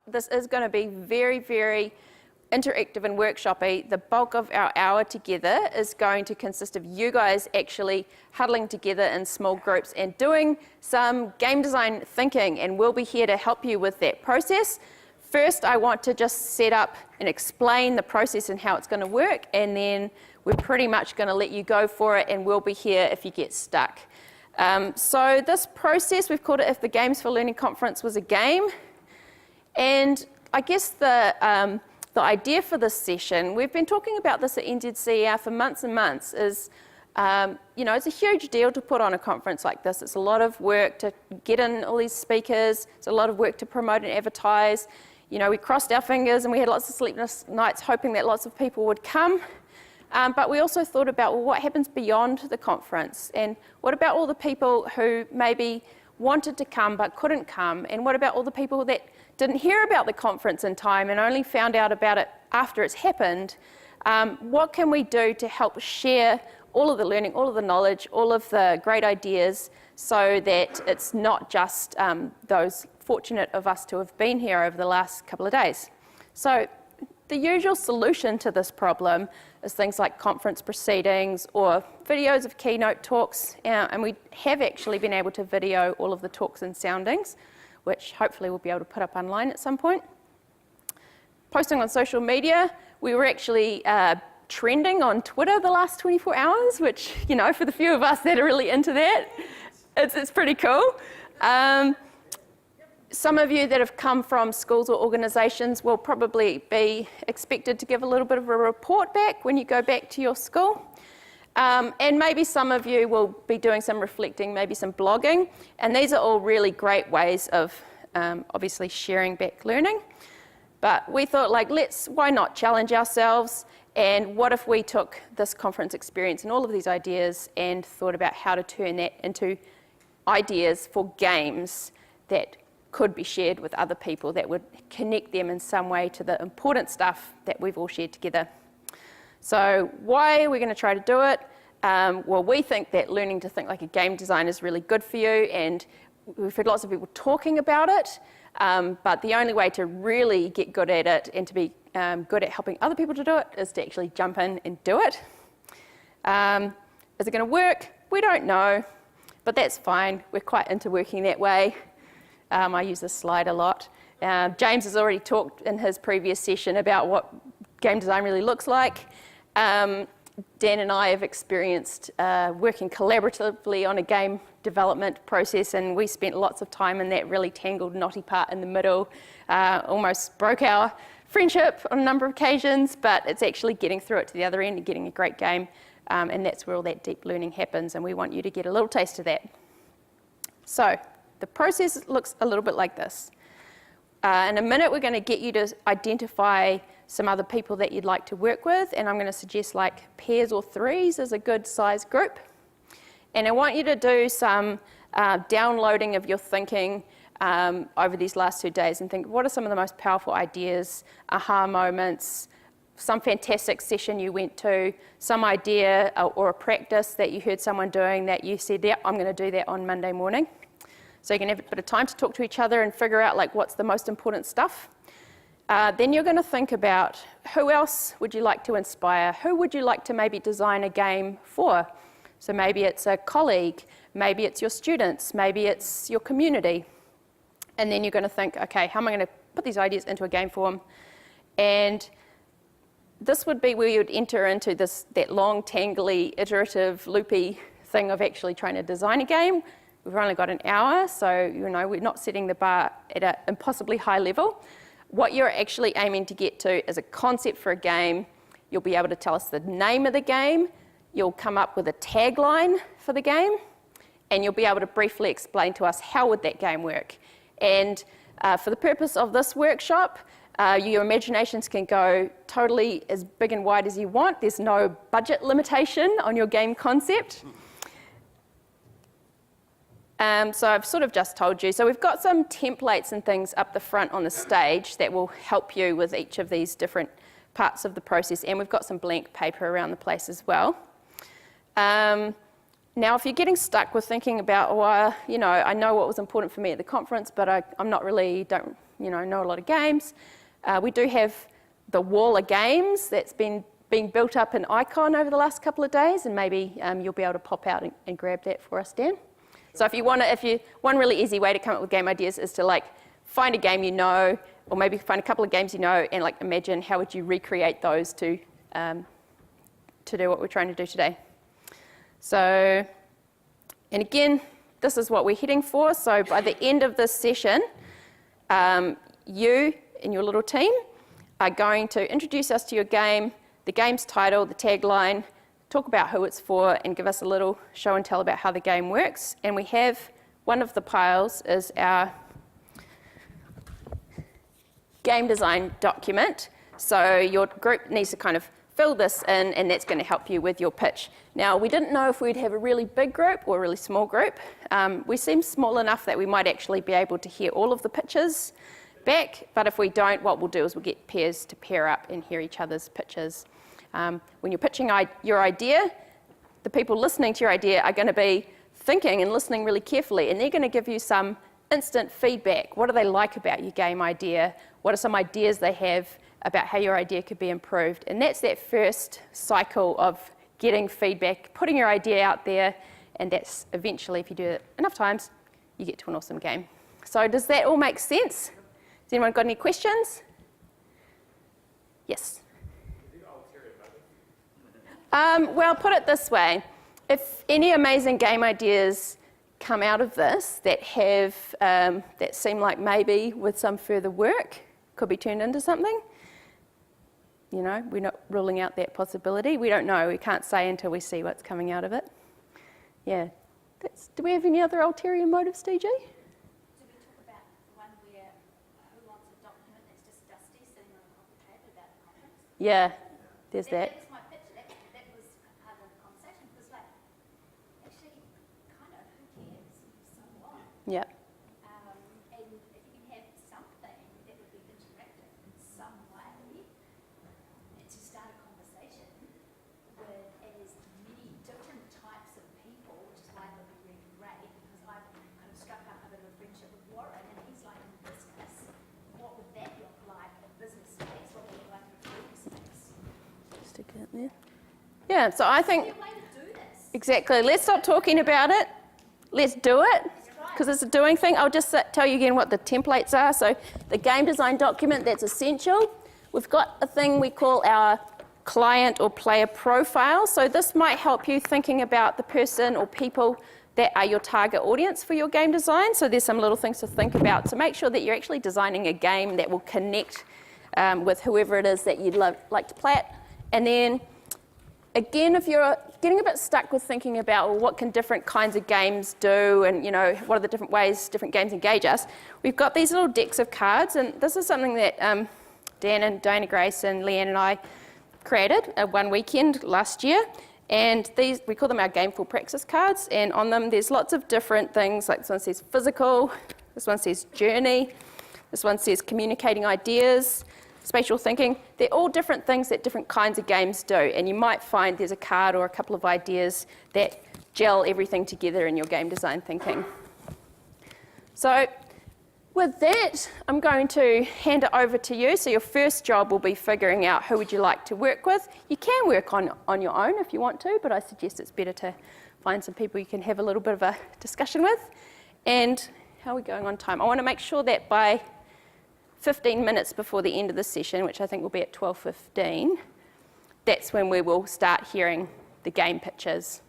This is going to be very, very interactive and workshopy. The bulk of our hour together is going to consist of you guys actually huddling together in small groups and doing some game design thinking, and we'll be here to help you with that process. First, I want to just set up and explain the process and how it's going to work, and then we're pretty much going to let you go for it, and we'll be here if you get stuck. So this process, we've called it If the Games for Learning Conference was a Game. And I guess the idea for this session, we've been talking about this at NZCER for months and months, is, it's a huge deal to put on a conference like this. It's a lot of work to get in all these speakers. It's a lot of work to promote and advertise. We crossed our fingers and we had lots of sleepless nights hoping that lots of people would come. But we also thought about, well, what happens beyond the conference? And what about all the people who maybe wanted to come but couldn't come? And what about all the people that didn't hear about the conference in time and only found out about it after it's happened? What can we do to help share all of the learning, all of the knowledge, all of the great ideas, so that it's not just those fortunate of us to have been here over the last couple of days? So the usual solution to this problem is things like conference proceedings or videos of keynote talks, and we have actually been able to video all of the talks and soundings, which hopefully we'll be able to put up online at some point. Posting on social media, we were actually trending on Twitter the last 24 hours, which, for the few of us that are really into that, it's pretty cool. Some of you that have come from schools or organisations will probably be expected to give a little bit of a report back when you go back to your school. And maybe some of you will be doing some reflecting, maybe some blogging, and these are all really great ways of obviously sharing back learning. But we thought, why not challenge ourselves, and what if we took this conference experience and all of these ideas and thought about how to turn that into ideas for games that could be shared with other people, that would connect them in some way to the important stuff that we've all shared together. So why are we going to try to do it? Well, we think that learning to think like a game designer is really good for you, and we've heard lots of people talking about it, but the only way to really get good at it and to be good at helping other people to do it is to actually jump in and do it. Is it going to work? We don't know, but that's fine. We're quite into working that way. I use this slide a lot. James has already talked in his previous session about what game design really looks like. Dan and I have experienced working collaboratively on a game development process, and we spent lots of time in that really tangled, knotty part in the middle. Almost broke our friendship on a number of occasions, but it's actually getting through it to the other end and getting a great game, and that's where all that deep learning happens, and we want you to get a little taste of that. So the process looks a little bit like this. In a minute, we're going to get you to identify some other people that you'd like to work with, and I'm going to suggest pairs or threes as a good size group. And I want you to do some downloading of your thinking over these last 2 days and think, what are some of the most powerful ideas, aha moments, some fantastic session you went to, some idea or a practice that you heard someone doing that you said, yeah, I'm going to do that on Monday morning. So you can have a bit of time to talk to each other and figure out what's the most important stuff. Then you're going to think about who else would you like to inspire? Who would you like to maybe design a game for? So maybe it's a colleague, maybe it's your students, maybe it's your community. And then you're going to think, okay, how am I going to put these ideas into a game form? And this would be where you'd enter into that long, tangly, iterative, loopy thing of actually trying to design a game. We've only got an hour, so we're not setting the bar at an impossibly high level. What you're actually aiming to get to is a concept for a game. You'll be able to tell us the name of the game. You'll come up with a tagline for the game, and you'll be able to briefly explain to us how would that game work. And for the purpose of this workshop, your imaginations can go totally as big and wide as you want. There's no budget limitation on your game concept. So I've sort of just told you. So we've got some templates and things up the front on the stage that will help you with each of these different parts of the process, and we've got some blank paper around the place as well. Now, if you're getting stuck with thinking about, I know what was important for me at the conference, but I'm not really, know a lot of games. We do have the wall of games that's been built up in Icon over the last couple of days, and maybe you'll be able to pop out and grab that for us, Dan. So one really easy way to come up with game ideas is to find a game you know, or maybe find a couple of games you know, and imagine how would you recreate those to do what we're trying to do today. So, and again, this is what we're heading for. So by the end of this session, you and your little team are going to introduce us to your game, the game's title, the tagline, talk about who it's for, and give us a little show and tell about how the game works. And we have one of the piles is our game design document. So your group needs to kind of fill this in, and that's going to help you with your pitch. Now, we didn't know if we'd have a really big group or a really small group. We seem small enough that we might actually be able to hear all of the pitches back, but if we don't, what we'll do is we'll get pairs to pair up and hear each other's pitches. When you're pitching your idea, the people listening to your idea are going to be thinking and listening really carefully, and they're going to give you some instant feedback. What do they like about your game idea? What are some ideas they have about how your idea could be improved? And that's that first cycle of getting feedback, putting your idea out there, and that's eventually, if you do it enough times, you get to an awesome game. So does that all make sense? Has anyone got any questions? Yes? Well, put it this way. If any amazing game ideas come out of this that have, that seem like maybe with some further work could be turned into something, we're not ruling out that possibility. We don't know. We can't say until we see what's coming out of it. Yeah. Do we have any other ulterior motives, DG? Did we talk about the one where who wants a document that's just dusty sitting on a coffee table about the conference? Yeah, there's that. That was my pitch. That was part of the conversation. Because, actually, kind of, who cares? So what? Yeah. And if you can have something that would be interactive in some way, and to start a conversation with as many different types of people, which is why it would be really great, because I've kind of struck up a bit of a friendship with Warren, and he's like in business. What would that look like in business space? What would it look like in a creative space? Stick it there. Yeah, so I think... Is there a way to do this? Exactly. Let's stop talking about it. Let's do it, because it's a doing thing. I'll just tell you again what the templates are. So the game design document, that's essential. We've got a thing we call our client or player profile. So this might help you thinking about the person or people that are your target audience for your game design. So there's some little things to think about. So make sure that you're actually designing a game that will connect with whoever it is that you'd like to play it. And then, again, if you're getting a bit stuck with thinking about what can different kinds of games do and, what are the different ways different games engage us, we've got these little decks of cards. And this is something that Dan and Dana Grace and Leanne and I created one weekend last year. And these, we call them our gameful praxis cards. And on them, there's lots of different things. Like this one says physical, this one says journey, this one says communicating ideas, spatial thinking. They're all different things that different kinds of games do. And you might find there's a card or a couple of ideas that gel everything together in your game design thinking. So with that, I'm going to hand it over to you. So your first job will be figuring out who would you like to work with. You can work on your own if you want to, but I suggest it's better to find some people you can have a little bit of a discussion with. And how are we going on time? I want to make sure that by 15 minutes before the end of the session, which I think will be at 12:15, that's when we will start hearing the game pitches.